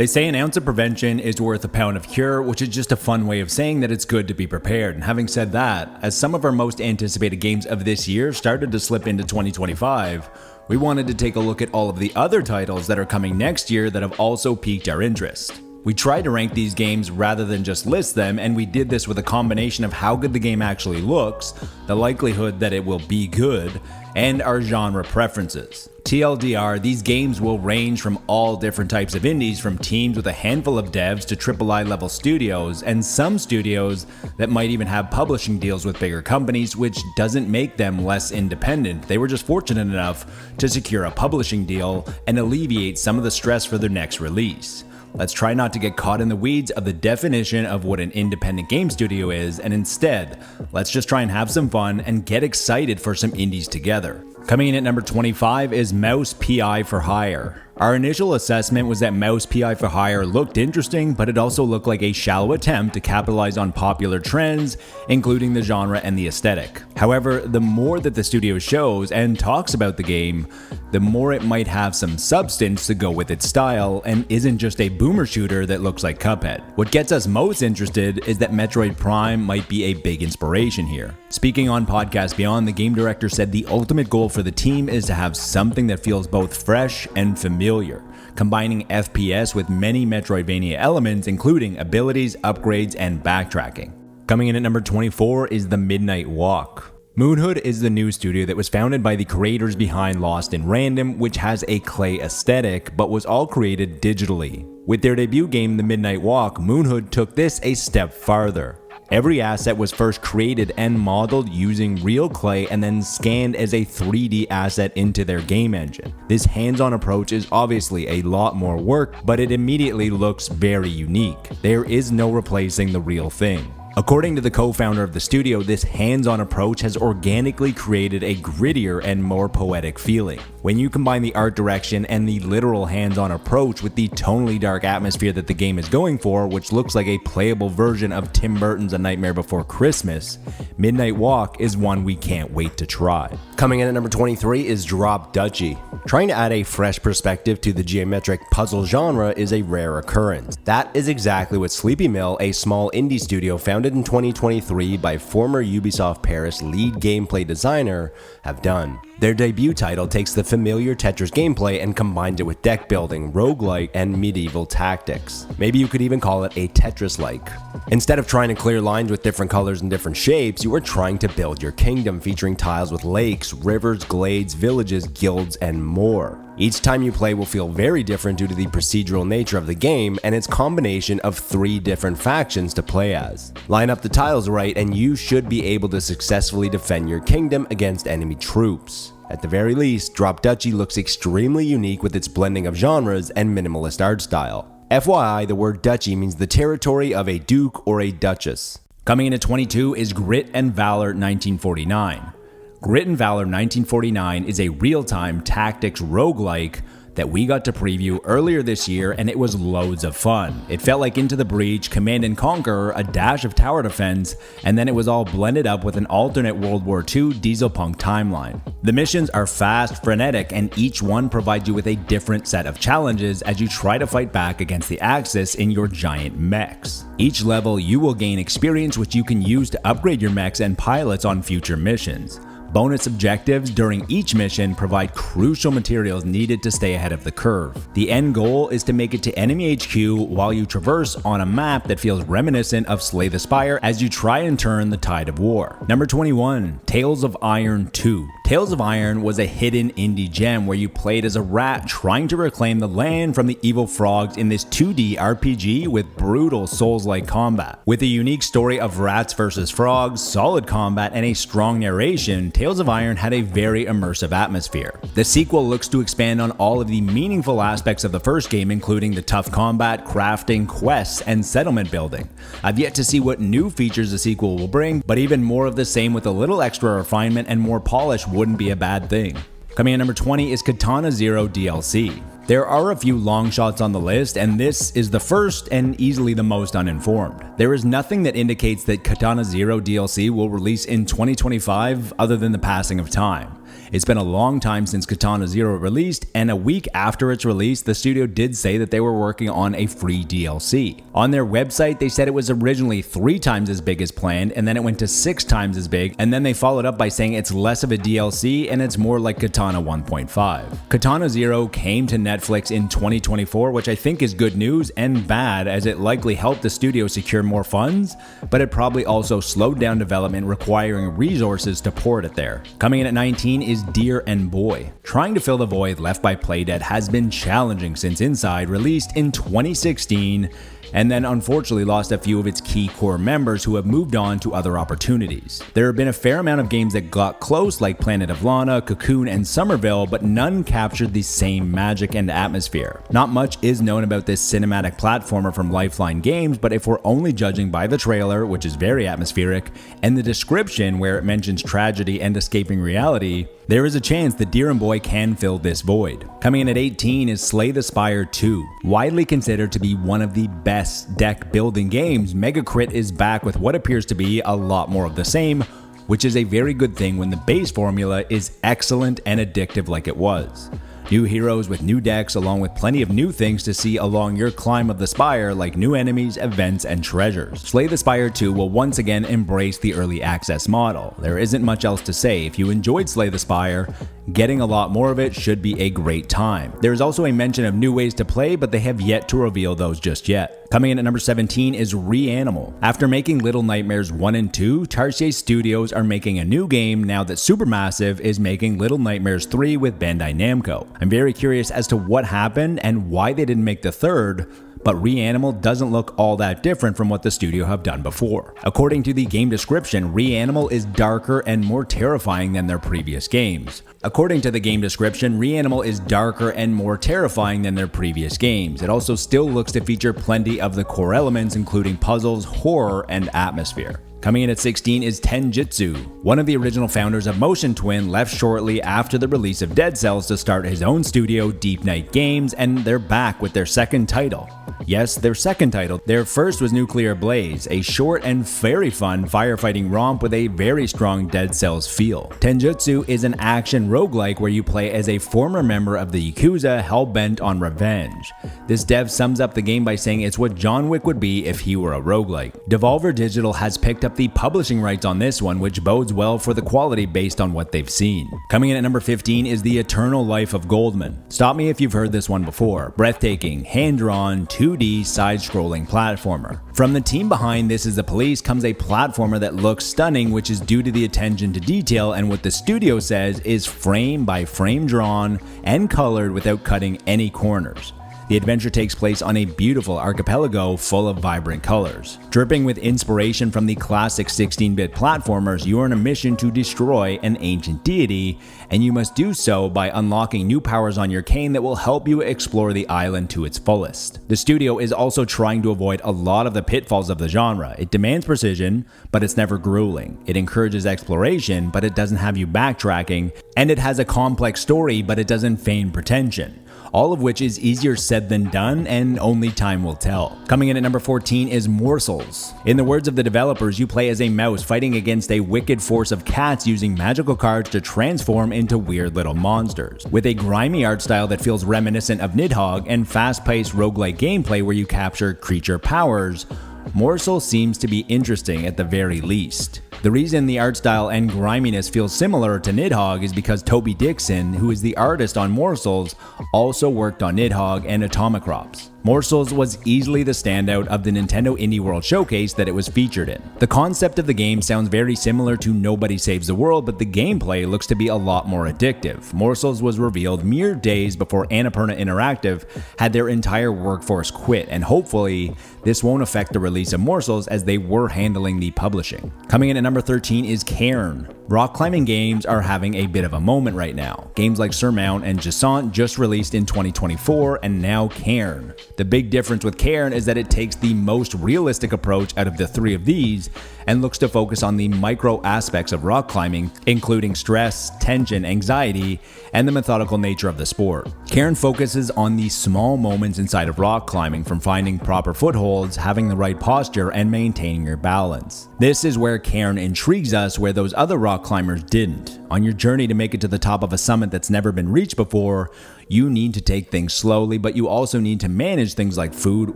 They say an ounce of prevention is worth a pound of cure, which is just a fun way of saying that it's good to be prepared. And having said that, as some of our most anticipated games of this year started to slip into 2025, we wanted to take a look at all of the other titles that are coming next year that have also piqued our interest. We tried to rank these games rather than just list them, and we did this with a combination of how good the game actually looks, the likelihood that it will be good, and our genre preferences. TLDR, these games will range from all different types of indies, from teams with a handful of devs to AAA level studios, and some studios that might even have publishing deals with bigger companies, which doesn't make them less independent. They were just fortunate enough to secure a publishing deal and alleviate some of the stress for their next release. Let's try not to get caught in the weeds of the definition of what an independent game studio is, and instead, let's just try and have some fun and get excited for some indies together. Coming in at number 25 is Mouse PI for Hire. Our initial assessment was that Mouse PI for Hire looked interesting, but it also looked like a shallow attempt to capitalize on popular trends, including the genre and the aesthetic. However, the more that the studio shows and talks about the game, the more it might have some substance to go with its style and isn't just a boomer shooter that looks like Cuphead. What gets us most interested is that Metroid Prime might be a big inspiration here. Speaking on Podcast Beyond, the game director said the ultimate goal for the team is to have something that feels both fresh and familiar, combining FPS with many Metroidvania elements, including abilities, upgrades, and backtracking. Coming in at number 24 is The Midnight Walk. Moonhood is the new studio that was founded by the creators behind Lost in Random, which has a clay aesthetic, but was all created digitally. With their debut game, The Midnight Walk, Moonhood took this a step farther. Every asset was first created and modeled using real clay and then scanned as a 3D asset into their game engine. This hands-on approach is obviously a lot more work, but it immediately looks very unique. There is no replacing the real thing. According to the co-founder of the studio, this hands-on approach has organically created a grittier and more poetic feeling. When you combine the art direction and the literal hands-on approach with the tonally dark atmosphere that the game is going for, which looks like a playable version of Tim Burton's A Nightmare Before Christmas, Midnight Walk is one we can't wait to try. Coming in at number 23 is Drop Duchy. Trying to add a fresh perspective to the geometric puzzle genre is a rare occurrence. That is exactly what Sleepy Mill, a small indie studio founded in 2023 by former Ubisoft Paris lead gameplay designer, have done. Their debut title takes the familiar Tetris gameplay and combines it with deck building, roguelike, and medieval tactics. Maybe you could even call it a Tetris-like. Instead of trying to clear lines with different colors and different shapes, you are trying to build your kingdom, featuring tiles with lakes, rivers, glades, villages, guilds, and more. Each time you play will feel very different due to the procedural nature of the game and its combination of 3 different factions to play as. Line up the tiles right and you should be able to successfully defend your kingdom against enemy troops. At the very least, Drop Duchy looks extremely unique with its blending of genres and minimalist art style. FYI, the word duchy means the territory of a duke or a duchess. Coming in at 22 is Grit and Valor 1949. Grit and Valor 1949 is a real-time tactics roguelike that we got to preview earlier this year, and it was loads of fun. It felt like Into the Breach, Command & Conquer, a dash of tower defense, and then it was all blended up with an alternate World War II dieselpunk timeline. The missions are fast, frenetic, and each one provides you with a different set of challenges as you try to fight back against the Axis in your giant mechs. Each level, you will gain experience which you can use to upgrade your mechs and pilots on future missions. Bonus objectives during each mission provide crucial materials needed to stay ahead of the curve. The end goal is to make it to enemy HQ while you traverse on a map that feels reminiscent of Slay the Spire as you try and turn the tide of war. Number 21, Tales of Iron 2. Tales of Iron was a hidden indie gem where you played as a rat trying to reclaim the land from the evil frogs in this 2D RPG with brutal Souls-like combat. With a unique story of rats versus frogs, solid combat, and a strong narration, Tales of Iron had a very immersive atmosphere. The sequel looks to expand on all of the meaningful aspects of the first game, including the tough combat, crafting, quests, and settlement building. I've yet to see what new features the sequel will bring, but even more of the same with a little extra refinement and more polish wouldn't be a bad thing. Coming in number 20 is Katana Zero DLC. There are a few long shots on the list, and this is the first and easily the most uninformed. There is nothing that indicates that Katana Zero DLC will release in 2025 other than the passing of time. It's been a long time since Katana Zero released, and a week after its release, the studio did say that they were working on a free DLC. On their website, they said it was originally 3 times as big as planned, and then it went to 6 times as big, and then they followed up by saying it's less of a DLC and it's more like Katana 1.5. Katana Zero came to Netflix in 2024, which I think is good news and bad, as it likely helped the studio secure more funds, but it probably also slowed down development, requiring resources to port it there. Coming in at 19 is Deer and Boy. Trying to fill the void left by Playdead has been challenging since Inside released in 2016, and then unfortunately lost a few of its key core members who have moved on to other opportunities. There have been a fair amount of games that got close, like Planet of Lana, Cocoon, and Somerville, but none captured the same magic and atmosphere. Not much is known about this cinematic platformer from Lifeline Games, but if we're only judging by the trailer, which is very atmospheric, and the description where it mentions tragedy and escaping reality, there is a chance that Deer and Boy can fill this void. Coming in at 18 is Slay the Spire 2. Widely considered to be one of the best deck building games, Megacrit is back with what appears to be a lot more of the same, which is a very good thing when the base formula is excellent and addictive like it was. New heroes with new decks, along with plenty of new things to see along your climb of the Spire, like new enemies, events, and treasures. Slay the Spire 2 will once again embrace the early access model. There isn't much else to say. If you enjoyed Slay the Spire, getting a lot more of it should be a great time. There is also a mention of new ways to play, but they have yet to reveal those just yet. Coming in at number 17 is Reanimal. After making Little Nightmares 1 and 2, Tarsier Studios are making a new game now that Supermassive is making Little Nightmares 3 with Bandai Namco. I'm very curious as to what happened and why they didn't make the third, but Reanimal doesn't look all that different from what the studio have done before. According to the game description, Reanimal is darker and more terrifying than their previous games. According to the game description, Reanimal is darker and more terrifying than their previous games. It also still looks to feature plenty of the core elements, including puzzles, horror, and atmosphere. Coming in at 16 is Tenjutsu. One of the original founders of Motion Twin left shortly after the release of Dead Cells to start his own studio, Deep Night Games, and they're back with their second title. Yes, their second title. Their first was Nuclear Blaze, a short and very fun firefighting romp with a very strong Dead Cells feel. Tenjutsu is an action roguelike where you play as a former member of the Yakuza hell-bent on revenge. This dev sums up the game by saying it's what John Wick would be if he were a roguelike. Devolver Digital has picked up the publishing rights on this one, which bodes well for the quality based on what they've seen. Coming in at number 15 is The Eternal Life of Goldman. Stop me if you've heard this one before. Breathtaking, hand-drawn, 2D side-scrolling platformer. From the team behind This Is the Police comes a platformer that looks stunning, which is due to the attention to detail and what the studio says is frame by frame drawn and colored without cutting any corners. The adventure takes place on a beautiful archipelago full of vibrant colors. Dripping with inspiration from the classic 16-bit platformers, you are on a mission to destroy an ancient deity, and you must do so by unlocking new powers on your cane that will help you explore the island to its fullest. The studio is also trying to avoid a lot of the pitfalls of the genre. It demands precision, but it's never grueling. It encourages exploration, but it doesn't have you backtracking, and it has a complex story, but it doesn't feign pretension. All of which is easier said than done, and only time will tell. Coming in at number 14 is Morsels. In the words of the developers, you play as a mouse fighting against a wicked force of cats using magical cards to transform into weird little monsters. With a grimy art style that feels reminiscent of Nidhogg and fast-paced roguelike gameplay where you capture creature powers, Morsel seems to be interesting at the very least. The reason the art style and griminess feel similar to Nidhogg is because Toby Dixon, who is the artist on Morsels, also worked on Nidhogg and Atomicrops. Morsels was easily the standout of the Nintendo Indie World Showcase that it was featured in. The concept of the game sounds very similar to Nobody Saves the World, but the gameplay looks to be a lot more addictive. Morsels was revealed mere days before Annapurna Interactive had their entire workforce quit, and hopefully this won't affect the release of Morsels as they were handling the publishing. Coming in at number 13 is Cairn. Rock climbing games are having a bit of a moment right now. Games like Surmount and Jasant just released in 2024, and now Cairn. The big difference with Cairn is that it takes the most realistic approach out of the three of these and looks to focus on the micro aspects of rock climbing, including stress, tension, anxiety, and the methodical nature of the sport. Cairn focuses on the small moments inside of rock climbing, from finding proper footholds, having the right posture, and maintaining your balance. This is where Cairn intrigues us, where those other rock rock climbers didn't. On your journey to make it to the top of a summit that's never been reached before, you need to take things slowly, but you also need to manage things like food,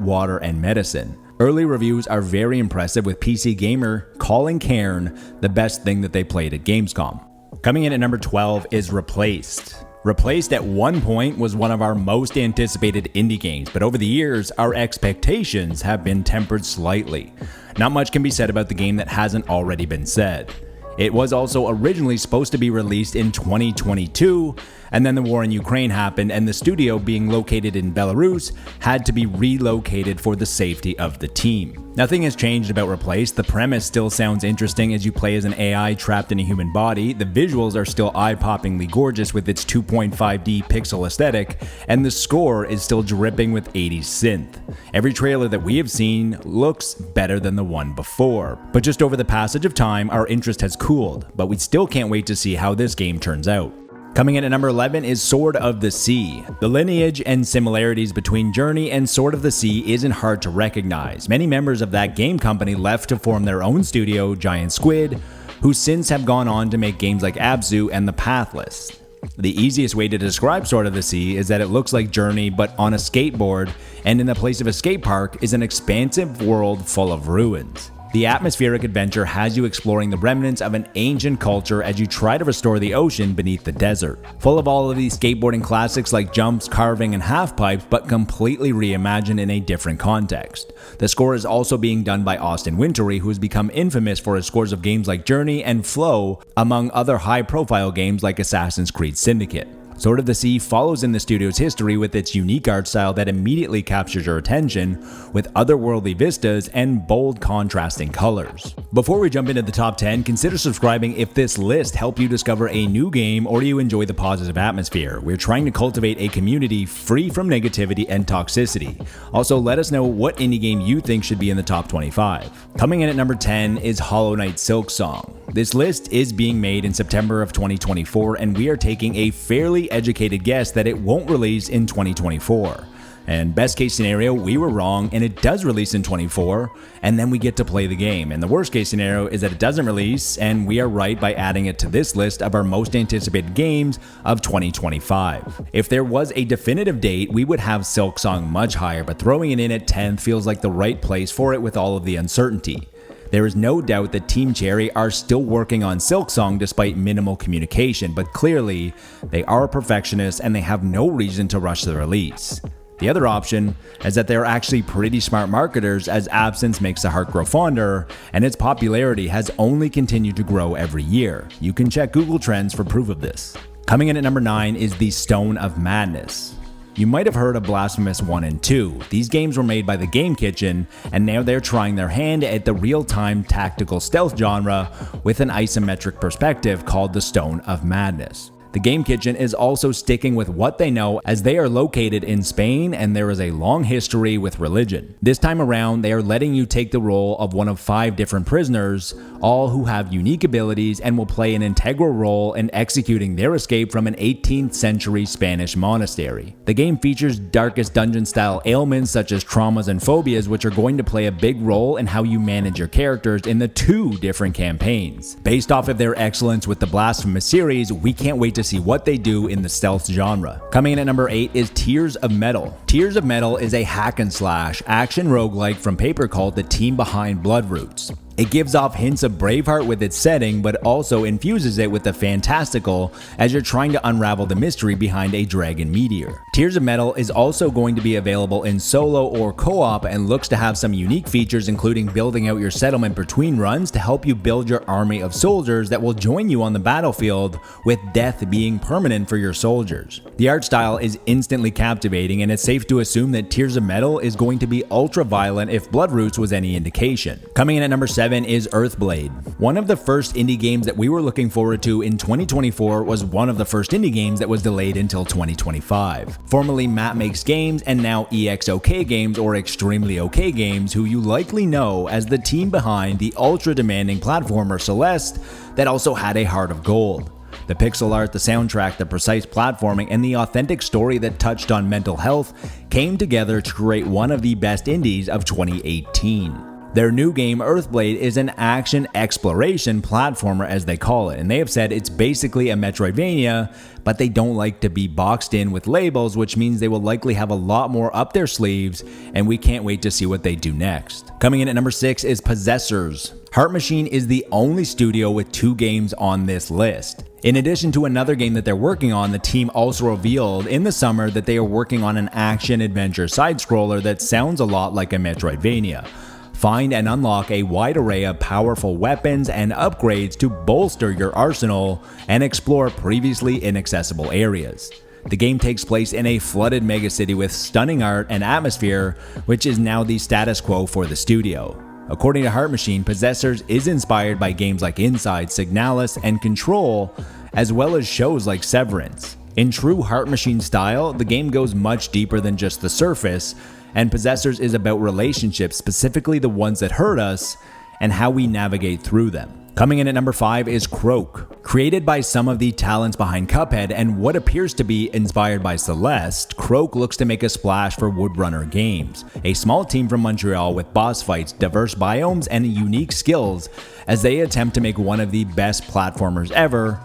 water, and medicine. Early reviews are very impressive, with PC Gamer calling Cairn the best thing that they played at Gamescom. Coming in at number 12 is Replaced. Replaced at one point was one of our most anticipated indie games, but over the years, our expectations have been tempered slightly. Not much can be said about the game that hasn't already been said. It was also originally supposed to be released in 2022, and then the war in Ukraine happened, and the studio, being located in Belarus, had to be relocated for the safety of the team. Nothing has changed about Replaced. The premise still sounds interesting as you play as an AI trapped in a human body. The visuals are still eye-poppingly gorgeous with its 2.5D pixel aesthetic, and the score is still dripping with 80s synth. Every trailer that we have seen looks better than the one before. But just over the passage of time, our interest has cooled, but we still can't wait to see how this game turns out. Coming in at number 11 is Sword of the Sea. The lineage and similarities between Journey and Sword of the Sea isn't hard to recognize. Many members of that game company left to form their own studio, Giant Squid, who since have gone on to make games like Abzu and The Pathless. The easiest way to describe Sword of the Sea is that it looks like Journey but on a skateboard, and in the place of a skate park is an expansive world full of ruins. The atmospheric adventure has you exploring the remnants of an ancient culture as you try to restore the ocean beneath the desert. Full of all of these skateboarding classics like jumps, carving, and half-pipes, but completely reimagined in a different context. The score is also being done by Austin Wintory, who has become infamous for his scores of games like Journey and Flow, among other high-profile games like Assassin's Creed Syndicate. Sword of the Sea follows in the studio's history with its unique art style that immediately captures your attention, with otherworldly vistas and bold contrasting colors. Before we jump into the top 10, consider subscribing if this list helped you discover a new game or you enjoy the positive atmosphere. We're trying to cultivate a community free from negativity and toxicity. Also, let us know what indie game you think should be in the top 25. Coming in at number 10 is Hollow Knight Silksong. This list is being made in September of 2024, and we are taking a fairly educated guess that it won't release in 2024. And best case scenario, we were wrong and it does release in 24, and then we get to play the game. And the worst case scenario is that it doesn't release and we are right by adding it to this list of our most anticipated games of 2025. If there was a definitive date, we would have Silksong much higher, but throwing it in at 10th feels like the right place for it with all of the uncertainty. There is no doubt that Team Cherry are still working on Silksong despite minimal communication, but clearly they are perfectionists and they have no reason to rush the release. The other option is that they're actually pretty smart marketers, as absence makes the heart grow fonder, and its popularity has only continued to grow every year. You can check Google Trends for proof of this. Coming in at number 9 is the Stone of Madness. You might have heard of Blasphemous 1 and 2. These games were made by the Game Kitchen, and now they're trying their hand at the real-time tactical stealth genre with an isometric perspective called the Stone of Madness. The Game Kitchen is also sticking with what they know, as they are located in Spain and there is a long history with religion. This time around, they are letting you take the role of one of 5 different prisoners, all who have unique abilities and will play an integral role in executing their escape from an 18th century Spanish monastery. The game features Darkest Dungeon style ailments such as traumas and phobias, which are going to play a big role in how you manage your characters in the 2 different campaigns. Based off of their excellence with the Blasphemous series, we can't wait to see what they do in the stealth genre. Coming in at number 8 is Tears of Metal. Tears of Metal is a hack and slash action roguelike from Paper Cult, the team behind Bloodroots. It gives off hints of Braveheart with its setting, but also infuses it with the fantastical as you're trying to unravel the mystery behind a dragon meteor. Tears of Metal is also going to be available in solo or co-op and looks to have some unique features, including building out your settlement between runs to help you build your army of soldiers that will join you on the battlefield, with death being permanent for your soldiers. The art style is instantly captivating, and it's safe to assume that Tears of Metal is going to be ultra violent if Bloodroots was any indication. Coming in at number 7 is Earthblade. One of the first indie games that we were looking forward to in 2024 was one of the first indie games that was delayed until 2025. Formerly Matt Makes Games and now EXOK Games, or Extremely OK Games, who you likely know as the team behind the ultra demanding platformer Celeste that also had a heart of gold. The pixel art, the soundtrack, the precise platforming, and the authentic story that touched on mental health came together to create one of the best indies of 2018. Their new game, Earthblade, is an action exploration platformer, as they call it, and they have said it's basically a Metroidvania, but they don't like to be boxed in with labels, which means they will likely have a lot more up their sleeves, and we can't wait to see what they do next. Coming in at number 6 is Possessors. Heart Machine is the only studio with 2 games on this list. In addition to another game that they're working on, the team also revealed in the summer that they are working on an action-adventure side-scroller that sounds a lot like a Metroidvania. Find and unlock a wide array of powerful weapons and upgrades to bolster your arsenal and explore previously inaccessible areas. The game takes place in a flooded megacity with stunning art and atmosphere, which is now the status quo for the studio. According to Heart Machine, Possessors is inspired by games like Inside, Signalis, and Control, as well as shows like Severance. In true Heart Machine style, the game goes much deeper than just the surface, and Possessors is about relationships, specifically the ones that hurt us, and how we navigate through them. Coming in at number 5 is Croak. Created by some of the talents behind Cuphead and what appears to be inspired by Celeste, Croak looks to make a splash for Woodrunner Games, a small team from Montreal with boss fights, diverse biomes, and unique skills as they attempt to make one of the best platformers ever,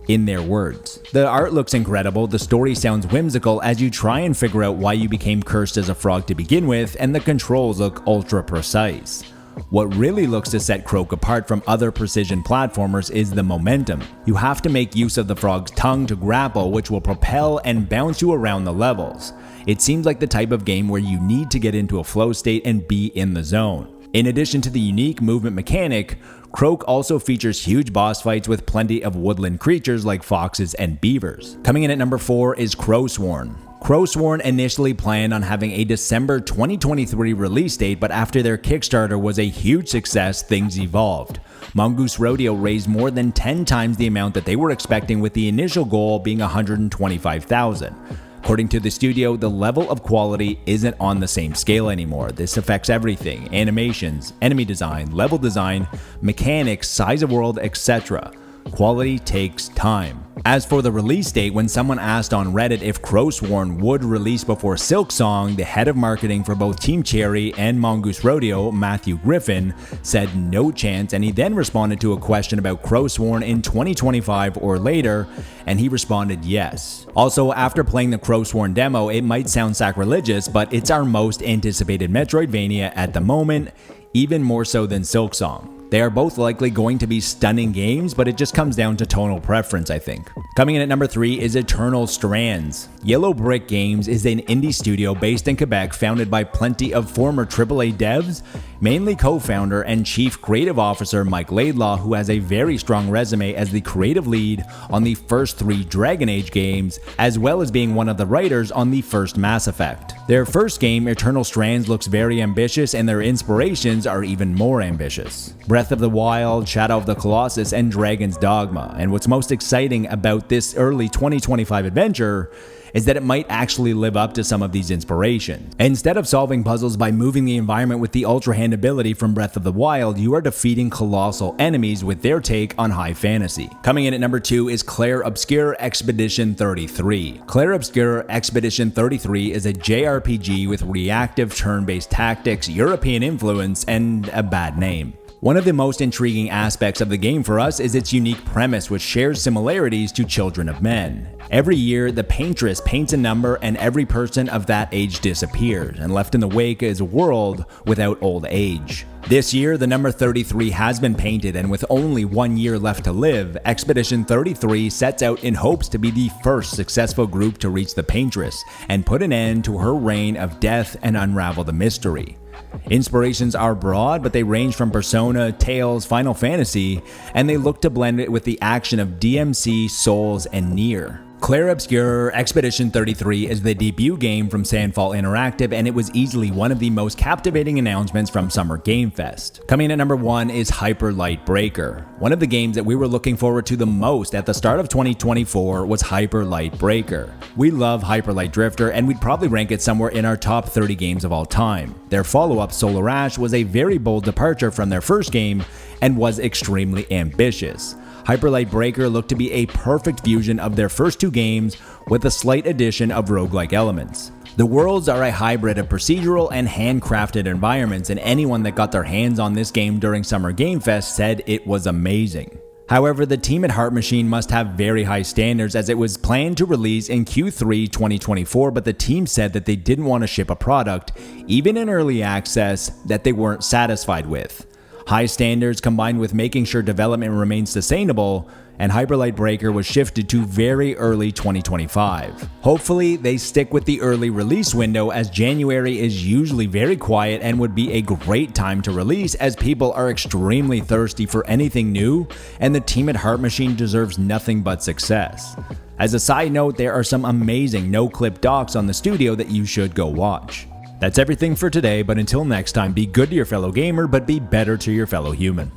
in their words. The art looks incredible, the story sounds whimsical as you try and figure out why you became cursed as a frog to begin with, and the controls look ultra precise. What really looks to set Croak apart from other precision platformers is the momentum. You have to make use of the frog's tongue to grapple, which will propel and bounce you around the levels. It seems like the type of game where you need to get into a flow state and be in the zone. In addition to the unique movement mechanic, Croak also features huge boss fights with plenty of woodland creatures like foxes and beavers. Coming in at number 4 is Crowsworn. Crowsworn initially planned on having a December 2023 release date, but after their Kickstarter was a huge success, things evolved. Mongoose Rodeo raised more than 10 times the amount that they were expecting, with the initial goal being $125,000. According to the studio, the level of quality isn't on the same scale anymore. This affects everything: animations, enemy design, level design, mechanics, size of world, etc. Quality takes time. As for the release date, when someone asked on Reddit if Crowsworn would release before Silksong, the head of marketing for both Team Cherry and Mongoose Rodeo, Matthew Griffin, said no chance, and he then responded to a question about Crowsworn in 2025 or later, and he responded yes. Also, after playing the Crowsworn demo, it might sound sacrilegious, but it's our most anticipated Metroidvania at the moment, even more so than Silksong. They are both likely going to be stunning games, but it just comes down to tonal preference, I think. Coming in at number 3 is Eternal Strands. Yellow Brick Games is an indie studio based in Quebec, founded by plenty of former AAA devs, mainly co-founder and chief creative officer Mike Laidlaw, who has a very strong resume as the creative lead on the first 3 Dragon Age games, as well as being one of the writers on the first Mass Effect. Their first game, Eternal Strands, looks very ambitious, and their inspirations are even more ambitious. Breath of the Wild, Shadow of the Colossus, and Dragon's Dogma. And what's most exciting about this early 2025 adventure is that it might actually live up to some of these inspirations. Instead of solving puzzles by moving the environment with the Ultra Hand ability from Breath of the Wild, you are defeating colossal enemies with their take on high fantasy. Coming in at number 2 is Clair Obscur Expedition 33. Clair Obscur Expedition 33 is a JRPG with reactive turn-based tactics, European influence, and a bad name. One of the most intriguing aspects of the game for us is its unique premise, which shares similarities to Children of Men. Every year, the paintress paints a number and every person of that age disappears, and left in the wake is a world without old age. This year, the number 33 has been painted, and with only 1 year left to live, Expedition 33 sets out in hopes to be the first successful group to reach the paintress and put an end to her reign of death and unravel the mystery. Inspirations are broad, but they range from Persona, Tales, Final Fantasy, and they look to blend it with the action of DMC, Souls, and Nier. Clair Obscur Expedition 33 is the debut game from Sandfall Interactive, and it was easily one of the most captivating announcements from Summer Game Fest. Coming in at number 1 is Hyper Light Breaker. One of the games that we were looking forward to the most at the start of 2024 was Hyper Light Breaker. We love Hyper Light Drifter, and we'd probably rank it somewhere in our top 30 games of all time. Their follow-up, Solar Ash, was a very bold departure from their first game and was extremely ambitious. Hyper Light Breaker looked to be a perfect fusion of their first 2 games with a slight addition of roguelike elements. The worlds are a hybrid of procedural and handcrafted environments, and anyone that got their hands on this game during Summer Game Fest said it was amazing. However, the team at Heart Machine must have very high standards, as it was planned to release in Q3 2024, but the team said that they didn't want to ship a product, even in early access, that they weren't satisfied with. High standards combined with making sure development remains sustainable, and Hyperlight Breaker was shifted to very early 2025. Hopefully, they stick with the early release window, as January is usually very quiet and would be a great time to release, as people are extremely thirsty for anything new, and the team at Heart Machine deserves nothing but success. As a side note, there are some amazing no-clip docs on the studio that you should go watch. That's everything for today, but until next time, be good to your fellow gamer, but be better to your fellow human.